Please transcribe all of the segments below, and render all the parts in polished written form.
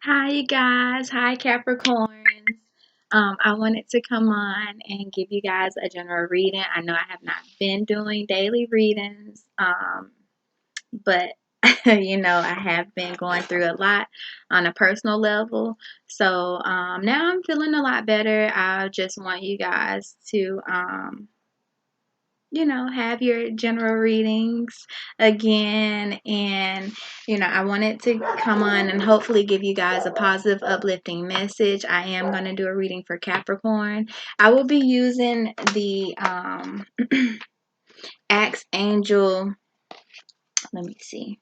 Hi, you guys. Hi, Capricorns. I wanted to come on and give you guys a general reading. I know I have not been doing daily readings, but I have been going through a lot on a personal level. So now I'm feeling a lot better. I just want you guys to have your general readings again. And, I wanted to come on and hopefully give you guys a positive, uplifting message. I am going to do a reading for Capricorn. I will be using the Axe Angel. Let me see.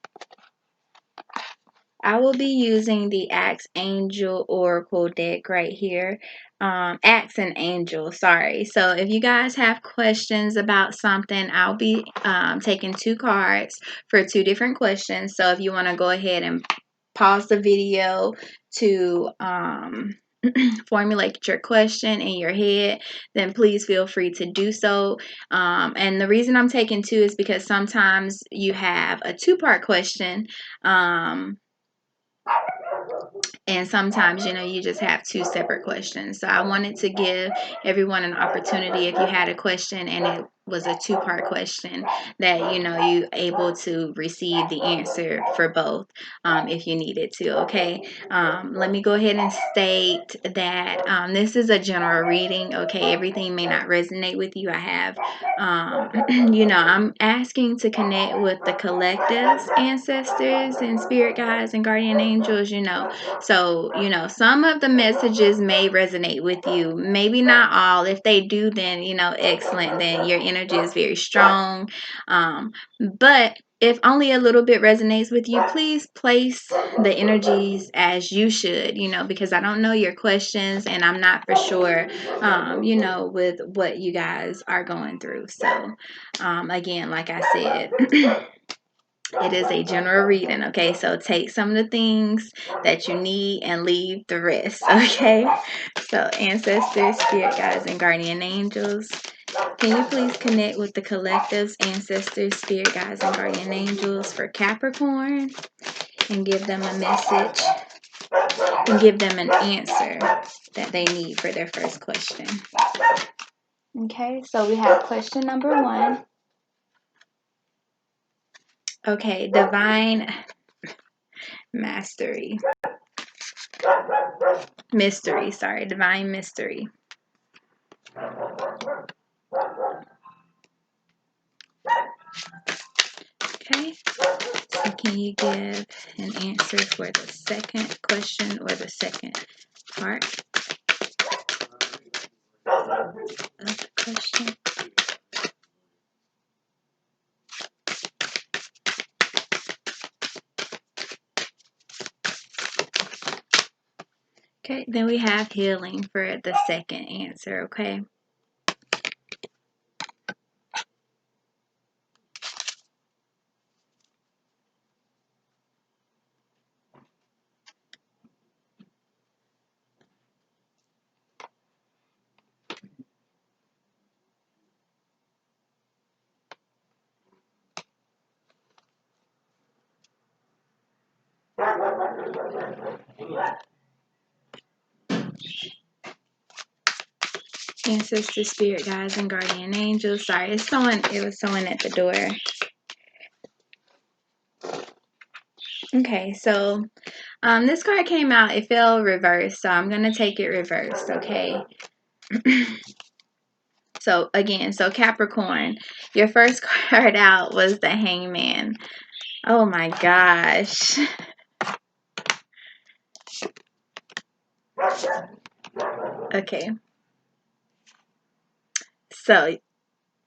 I will be using the Axe Angel Oracle deck right here. Axe and Angel, sorry. So if you guys have questions about something, I'll be taking two cards for two different questions. So if you want to go ahead and pause the video to formulate your question in your head, then please feel free to do so. And the reason I'm taking two is because sometimes you have a two-part question. And sometimes, you just have two separate questions. So I wanted to give everyone an opportunity, if you had a question and it was a two-part question, that you able to receive the answer for both, if you needed to. Okay, let me go ahead and state that this is a general reading. Okay, everything may not resonate with you. I have I'm asking to connect with the collectives, ancestors and spirit guides and guardian angels. So, some of the messages may resonate with you, maybe not all. If they do, then, excellent. Then your energy is very strong. But if only a little bit resonates with you, please place the energies as you should, because I don't know your questions and I'm not for sure, with what you guys are going through. So, again, like I said, it is a general reading, okay? So take some of the things that you need and leave the rest, okay? So ancestors, spirit guides, and guardian angels, can you please connect with the collectives, ancestors, spirit guides, and guardian angels for Capricorn and give them a message and give them an answer that they need for their first question. Okay, so we have question number one. Okay, divine mastery. Mystery, sorry, divine mystery. Okay, so can you give an answer for the second question or the second part of the question? Okay, then we have healing for the second answer, okay? Ancestors, spirit guides, and guardian angels. Sorry, it was someone at the door. Okay, so this card came out, it fell reversed, so I'm gonna take it reversed, okay? So again, so Capricorn, your first card out was the Hangman. Oh my gosh. Okay. So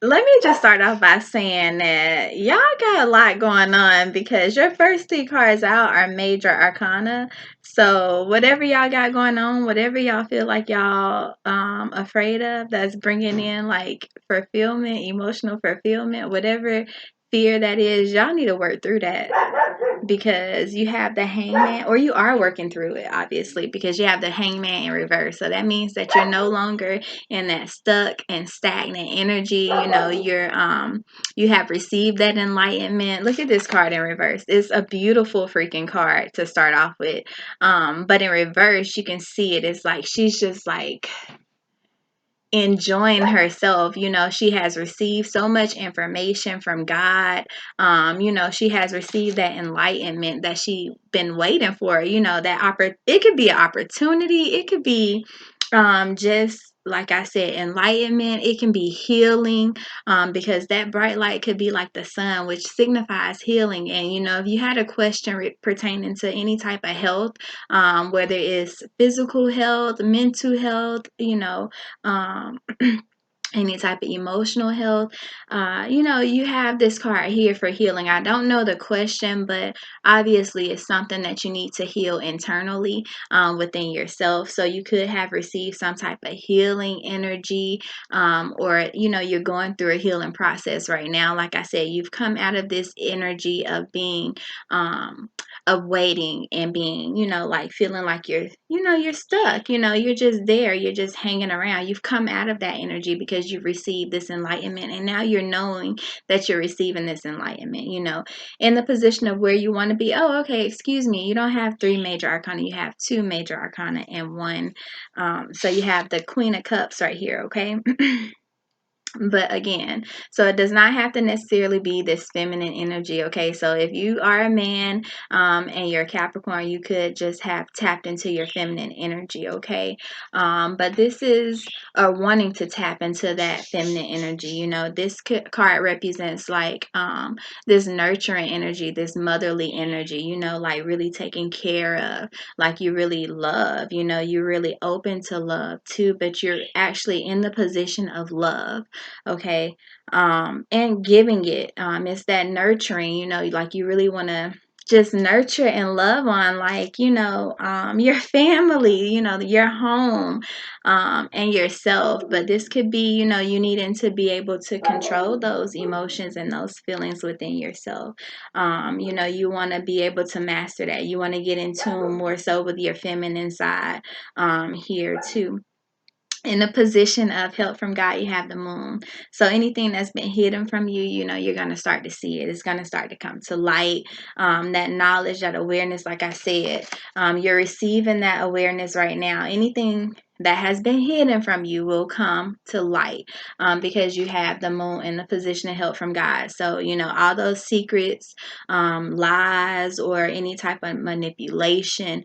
let me just start off by saying that y'all got a lot going on, because your first three cards out are major arcana. So whatever y'all got going on, whatever y'all feel like y'all afraid of, that's bringing in like fulfillment, emotional fulfillment, whatever fear that is, y'all need to work through that, because you have the hangman, or you are working through it, obviously, because you have the hangman in reverse. So that means that you're no longer in that stuck and stagnant energy. You know, you have received that enlightenment. Look at this card in reverse. It's a beautiful freaking card to start off with. But in reverse, you can see it. It's like she's just like enjoying herself. You know, she has received so much information from God. You know, she has received that enlightenment that she been waiting for. You know, it could be an opportunity, it could be just like I said, enlightenment. It can be healing, because that bright light could be like the sun, which signifies healing. And you know, if you had a question pertaining to any type of health, whether it's physical health, mental health, you know, um, any type of emotional health, you know, you have this card here for healing. I don't know the question, but obviously it's something that you need to heal internally, within yourself. So you could have received some type of healing energy, or you know, you're going through a healing process right now. Like I said, you've come out of this energy of being of waiting and being, you know, like feeling like you're stuck, you know, you're just there, you're just hanging around. You've come out of that energy because you've received this enlightenment, and now you're knowing that you're receiving this enlightenment, you know, in the position of where you want to be. Oh, okay, excuse me, you don't have 3 major arcana, you have 2 major arcana and one. So you have the Queen of Cups right here, okay? But again, so it does not have to necessarily be this feminine energy, okay? So if you are a man, and you're a Capricorn, you could just have tapped into your feminine energy, okay? But this is wanting to tap into that feminine energy. You know, this card represents like this nurturing energy, this motherly energy, you know, like really taking care of, like you really love, you know, you're really open to love too, but you're actually in the position of love, okay? And giving it, it's that nurturing, you know, like you really want to just nurture and love on, like, you know, your family, you know, your home, and yourself. But this could be, you know, you needing to be able to control those emotions and those feelings within yourself. You know, you want to be able to master that. You want to get in tune more so with your feminine side, here too. In the position of help from God, you have the moon. So anything that's been hidden from you, you know, you're going to start to see it. It's going to start to come to light. That knowledge, that awareness, like I said, you're receiving that awareness right now. Anything that has been hidden from you will come to light, because you have the moon in the position of help from God. So, you know, all those secrets, lies, or any type of manipulation,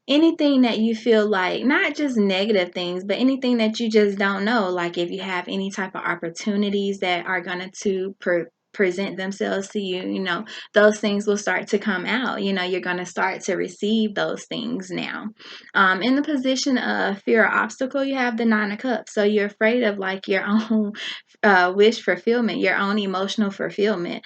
anything that you feel like, not just negative things, but anything that you just don't know, like if you have any type of opportunities that are going to present themselves to you, you know, those things will start to come out. You know, you're going to start to receive those things now. In the position of fear or obstacle, you have the 9 of Cups. So you're afraid of like your own wish fulfillment, your own emotional fulfillment.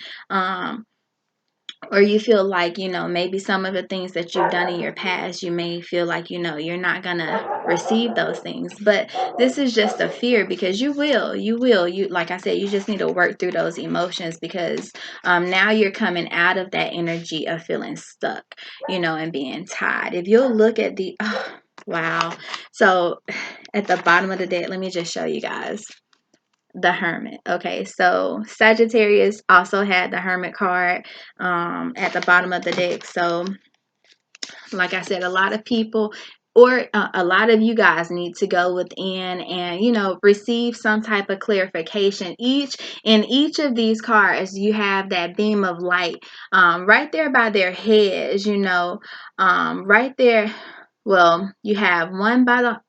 Or you feel like, you know, maybe some of the things that you've done in your past, you may feel like, you know, you're not gonna receive those things. But this is just a fear, because you, like I said, you just need to work through those emotions, because now you're coming out of that energy of feeling stuck, you know, and being tied. If you'll look at the wow. So at the bottom of the deck, let me just show you guys the Hermit. Okay, so Sagittarius also had the Hermit card at the bottom of the deck. So like I said, a lot of people, or a lot of you guys, need to go within and, you know, receive some type of clarification. Each of these cards, you have that beam of light right there by their heads, you know, right there. Well, you have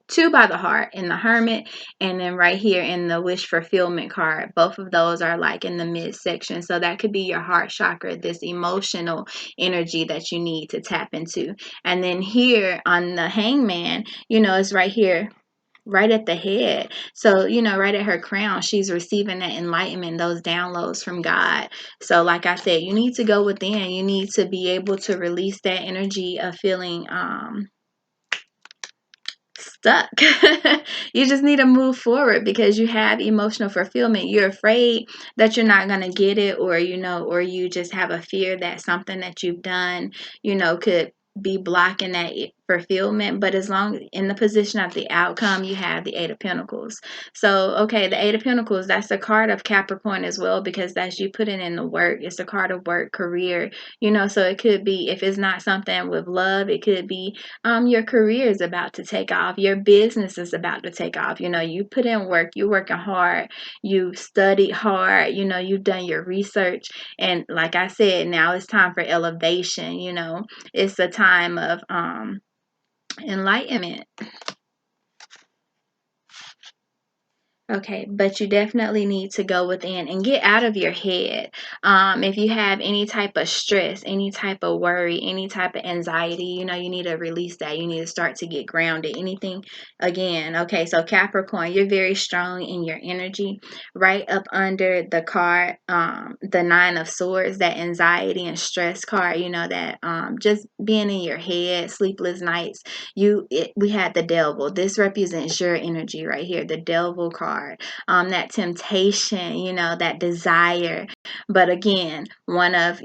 two by the heart in the Hermit, and then right here in the wish fulfillment card. Both of those are like in the midsection. So that could be your heart chakra, this emotional energy that you need to tap into. And then here on the hangman, you know, it's right here, right at the head. So, you know, right at her crown, she's receiving that enlightenment, those downloads from God. So like I said, you need to go within. You need to be able to release that energy of feeling stuck. You just need to move forward because you have emotional fulfillment. You're afraid that you're not going to get it, or, or you just have a fear that something that you've done, could be blocking that fulfillment. But as long in the position of the outcome, you have the Eight of Pentacles. So, okay, the Eight of Pentacles, that's the card of Capricorn as well, because that's you putting in the work. It's the card of work, career, so it could be, if it's not something with love, it could be your career is about to take off, your business is about to take off. You put in work, you're working hard, you studied hard, you've done your research, and like I said, now it's time for elevation. It's a time of enlightenment. Okay, but you definitely need to go within and get out of your head. If you have any type of stress, any type of worry, any type of anxiety, you need to release that. You need to start to get grounded. Anything, again, okay, so Capricorn, you're very strong in your energy. Right up under the card, the Nine of Swords, that anxiety and stress card, that just being in your head, sleepless nights. We had the Devil. This represents your energy right here, the Devil card. That temptation, that desire. But again, one of,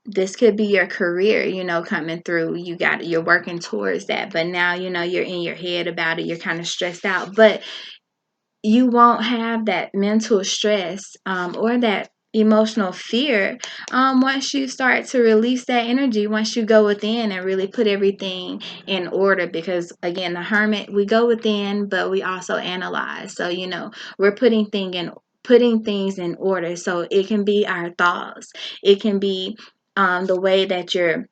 this could be your career, coming through. You're working towards that, but now, you're in your head about it. You're kind of stressed out, but you won't have that mental stress, or that emotional fear, once you start to release that energy, once you go within and really put everything in order. Because again, the Hermit, we go within, but we also analyze. So we're putting things in order. So it can be our thoughts, it can be the way that you're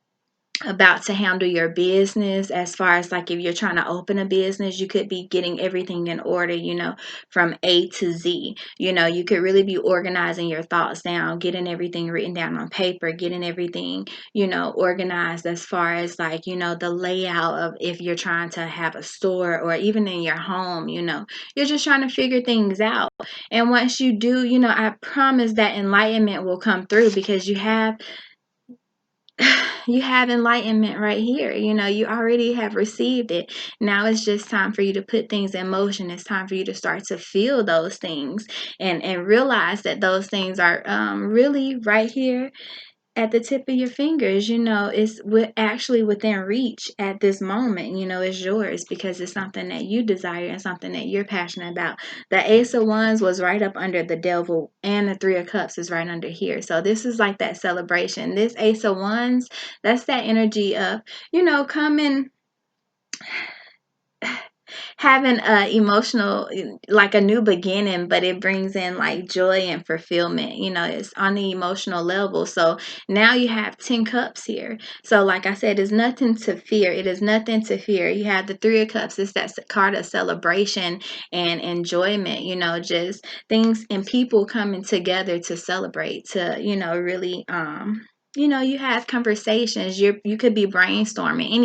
about to handle your business. As far as like if you're trying to open a business, you could be getting everything in order, from A to Z. You could really be organizing your thoughts down, getting everything written down on paper, getting everything, organized, as far as like, the layout of, if you're trying to have a store, or even in your home, you're just trying to figure things out. And once you do, I promise that enlightenment will come through, because you have enlightenment right here. You already have received it. Now it's just time for you to put things in motion. It's time for you to start to feel those things, and realize that those things are really right here at the tip of your fingers. It's actually within reach at this moment. It's yours, because it's something that you desire and something that you're passionate about. The Ace of Wands was right up under the Devil, and the Three of Cups is right under here. So this is like that celebration. This Ace of Wands, that's that energy of, coming, having a emotional, like a new beginning, but it brings in like joy and fulfillment. It's on the emotional level. So now you have 10 cups here. So like I said, it's nothing to fear. It is nothing to fear. You have the Three of Cups. It's that card of celebration and enjoyment, just things and people coming together to celebrate, to really you have conversations. You could be brainstorming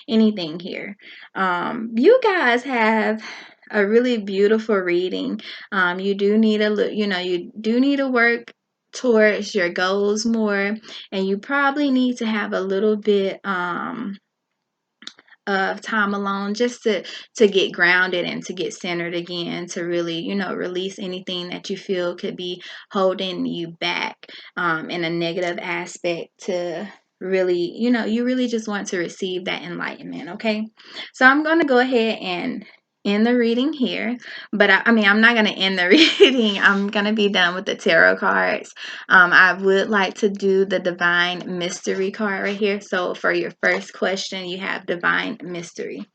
anything here. You guys have a really beautiful reading. You do need to look, you do need to work towards your goals more, and you probably need to have a little bit of time alone, just to get grounded and to get centered again, to really release anything that you feel could be holding you back, in a negative aspect, to really you really just want to receive that enlightenment. Okay, so I'm going to go ahead and end the reading here, but I mean, I'm not going to end the reading. I'm going to be done with the tarot cards. I would like to do the Divine Mystery card right here. So for your first question, you have Divine Mystery.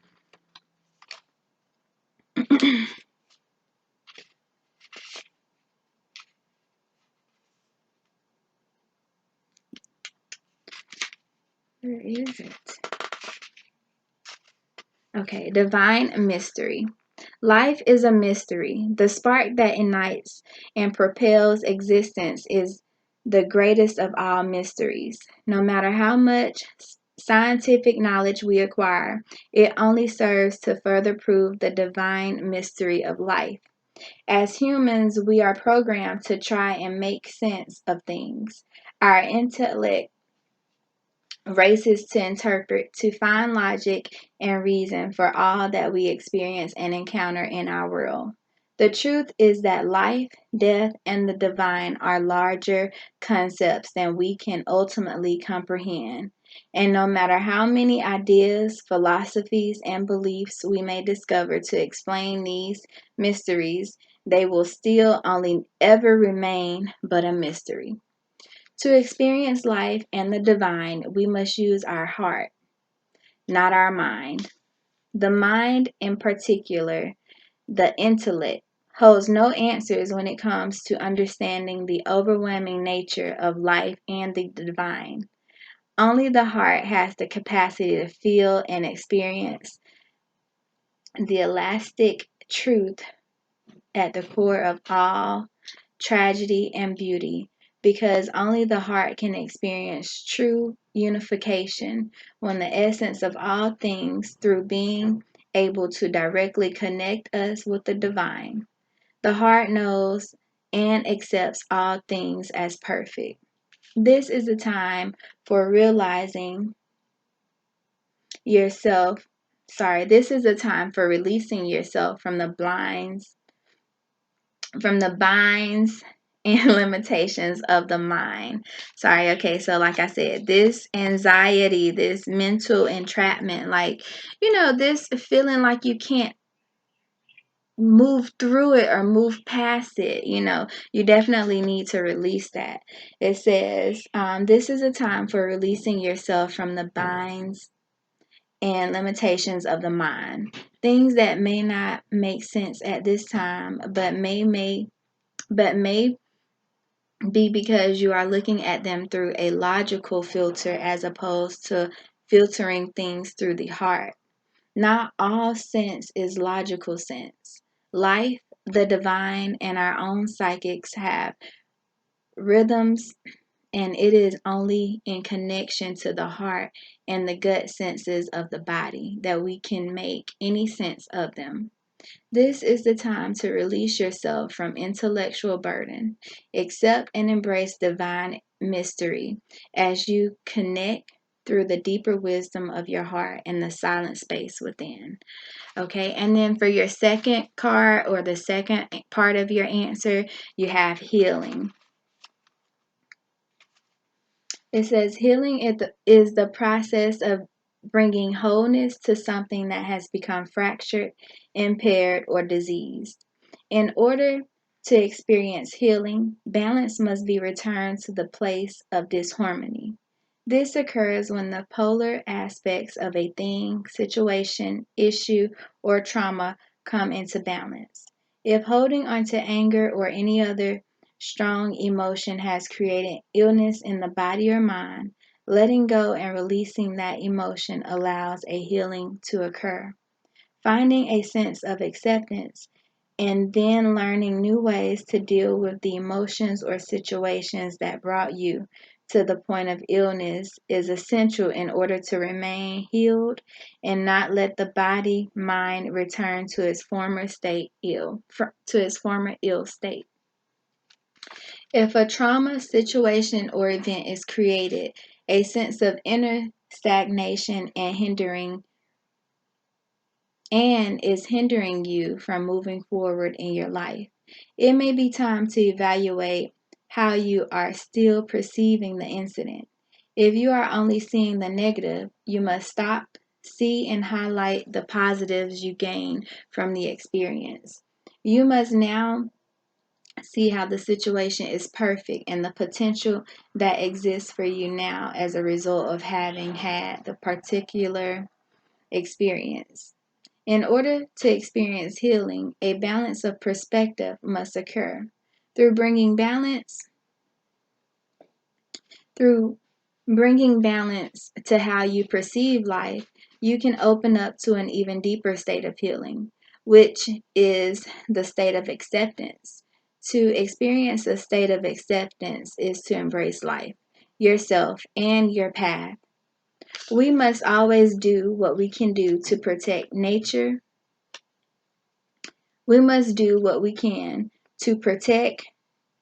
Where is it? Okay, Divine Mystery. Life is a mystery. The spark that ignites and propels existence is the greatest of all mysteries. No matter how much scientific knowledge we acquire, it only serves to further prove the divine mystery of life. As humans, we are programmed to try and make sense of things. Our intellect races to interpret, to find logic and reason for all that we experience and encounter in our world. The truth is that life, death, and the divine are larger concepts than we can ultimately comprehend. And no matter how many ideas, philosophies, and beliefs we may discover to explain these mysteries, they will still only ever remain but a mystery. To experience life and the divine, we must use our heart, not our mind. The mind, in particular, the intellect, holds no answers when it comes to understanding the overwhelming nature of life and the divine. Only the heart has the capacity to feel and experience the elastic truth at the core of all tragedy and beauty, because only the heart can experience true unification when the essence of all things through being able to directly connect us with the divine. The heart knows and accepts all things as perfect. This is a time for realizing yourself. This is a time for releasing yourself from the binds and limitations of the mind. Okay, so like I said, this anxiety, this mental entrapment, this feeling like you can't move through it or move past it, you definitely need to release that. It says, this is a time for releasing yourself from the binds and limitations of the mind. Things that may not make sense at this time, but may be because you are looking at them through a logical filter as opposed to filtering things through the heart. Not all sense is logical sense. Life, the divine, and our own psychics have rhythms, and it is only in connection to the heart and the gut senses of the body that we can make any sense of them. This is the time to release yourself from intellectual burden. Accept and embrace divine mystery as you connect through the deeper wisdom of your heart and the silent space within. Okay, and then for your second card or the second part of your answer, you have healing. It says healing is the process of bringing wholeness to something that has become fractured, impaired, or diseased. In order to experience healing, balance must be returned to the place of disharmony. This occurs when the polar aspects of a thing, situation, issue, or trauma come into balance. If holding onto anger or any other strong emotion has created illness in the body or mind, letting go and releasing that emotion allows a healing to occur. Finding a sense of acceptance and then learning new ways to deal with the emotions or situations that brought you to the point of illness is essential in order to remain healed and not let the body mind return to its former ill state. If a trauma situation or event is created, a sense of inner stagnation is hindering you from moving forward in your life, it may be time to evaluate how you are still perceiving the incident. If you are only seeing the negative, you must stop, see, and highlight the positives you gain from the experience. You must now see how the situation is perfect and the potential that exists for you now as a result of having had the particular experience. In order to experience healing, a balance of perspective must occur. Through bringing balance, through bringing balance to how you perceive life, you can open up to an even deeper state of healing, which is the state of acceptance. To experience a state of acceptance is to embrace life, yourself, and your path. We must always do what we can do to protect nature. We must do what we can to protect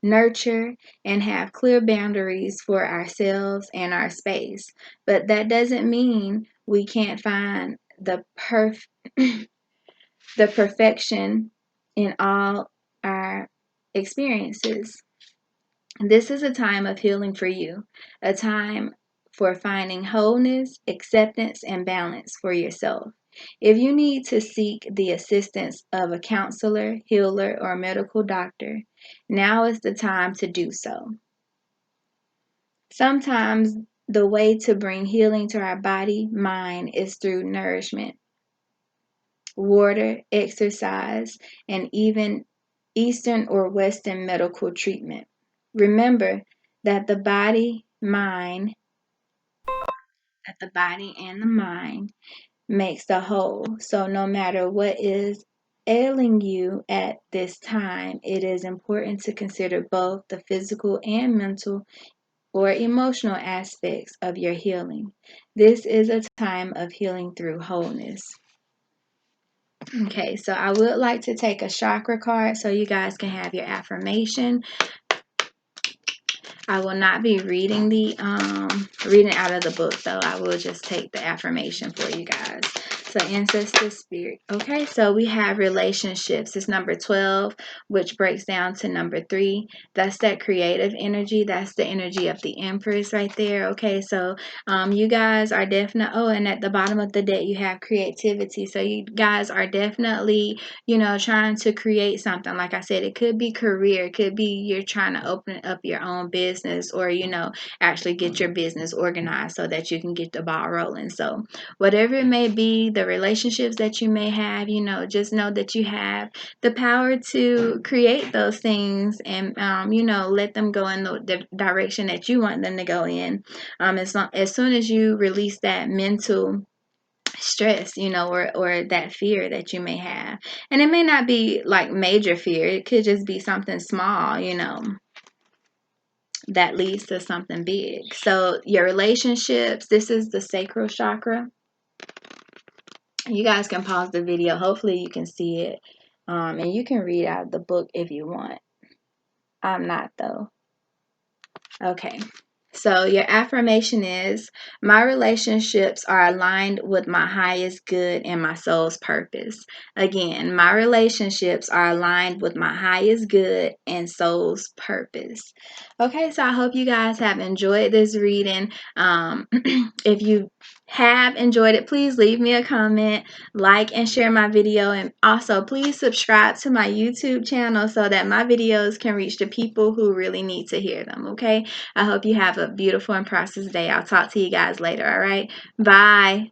nurture, and have clear boundaries for ourselves and our space. But that doesn't mean we can't find the the perfection in all our experiences. This is a time of healing for you, a time for finding wholeness, acceptance, and balance for yourself. If you need to seek the assistance of a counselor, healer, or medical doctor, now is the time to do so. Sometimes the way to bring healing to our body, mind, is through nourishment, water, exercise, and even Eastern or Western medical treatment. Remember that the body and the mind makes the whole. So no matter what is ailing you at this time, it is important to consider both the physical and mental or emotional aspects of your healing. This is a time of healing through wholeness. Okay, so I would like to take a chakra card so you guys can have your affirmation. I will not be reading reading out of the book though. I will just take the affirmation for you guys. So ancestor spirit. Okay, so we have relationships. It's number 12, which breaks down to number 3. That's that creative energy. That's the energy of the Empress right there. Okay, so you guys are definitely, oh, and at the bottom of the deck you have creativity. So you guys are definitely, trying to create something. Like I said, it could be career, it could be you're trying to open up your own business, or actually get your business organized so that you can get the ball rolling. So whatever it may be, the relationships that you may have, just know that you have the power to create those things, and let them go in the direction that you want them to go in. As soon as you release that mental stress, or that fear that you may have. And it may not be like major fear, it could just be something small, that leads to something big. So your relationships, this is the sacral chakra. You guys can pause the video. Hopefully you can see it. And you can read out the book if you want. I'm not though. Okay. So your affirmation is, my relationships are aligned with my highest good and my soul's purpose. Again, my relationships are aligned with my highest good and soul's purpose. Okay, so I hope you guys have enjoyed this reading. If you have enjoyed it, please leave me a comment, like and share my video, and also please subscribe to my YouTube channel so that my videos can reach the people who really need to hear them. Okay, I hope you have a beautiful and prosperous day. I'll talk to you guys later. All right, bye.